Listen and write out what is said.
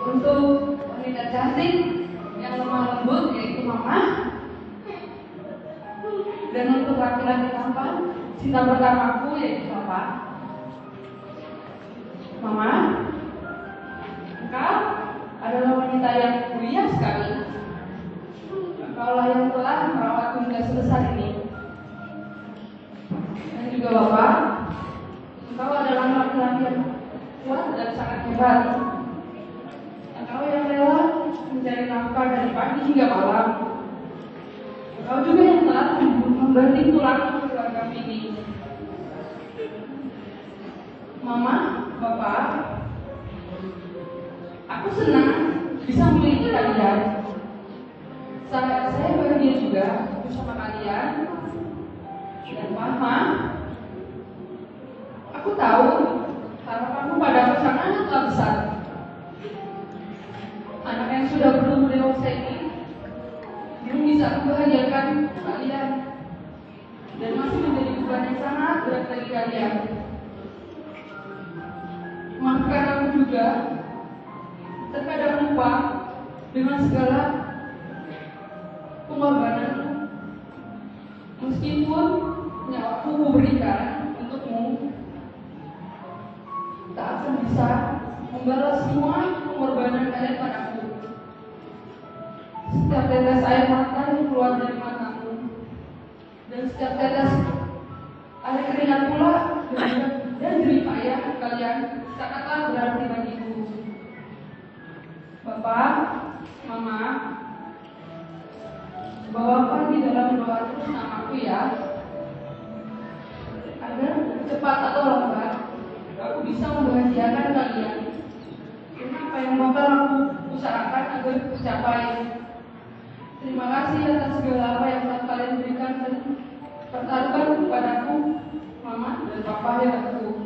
Untuk wanita cantik yang lemah lembut yaitu Mama. Dan untuk laki-laki tampan, cinta pertamaku yaitu Papa. Mama, engkau adalah wanita yang mulia sekali. Engkaulah yang telah merawatku hingga sebesar ini. Dan juga Bapak, engkau adalah laki-laki yang kuat dan sangat hebat. Engkau yang rela mencari nafkah dari pagi hingga malam. Engkau juga yang telah membanting tulang keluarga ini. Mama, Bapak, aku senang bisa memiliki kalian. Saya bahagia juga bersama kalian. Dan Mama, aku tahu harapanmu padaku sangatlah besar. Anak yang sudah berumur dewasa ini belum bisa membahagiakan kalian dan masih menjadi beban yang sangat berat bagi kalian. Maafkan aku juga terkadang lupa dengan segala pengorbananmu. Meskipun nyawaku kuberikan untukmu, tak akan bisa membalas semua pengorbanan kalian padaku. Setiap tetes air mata yang keluar dari matamu dan setiap tetes air keringat pula dan jerih payah kalian sangatlah berarti bagiku. Bapak, Mama, bawakan di dalam doa terus namaku ya, agar cepat atau lambat aku bisa membahagiakan kalian. Apa yang bakal aku usahakan agar tercapai. Terima kasih atas segala apa yang telah kalian berikan dan pertaruhkan kepadaku, Mama dan Papa yang aku.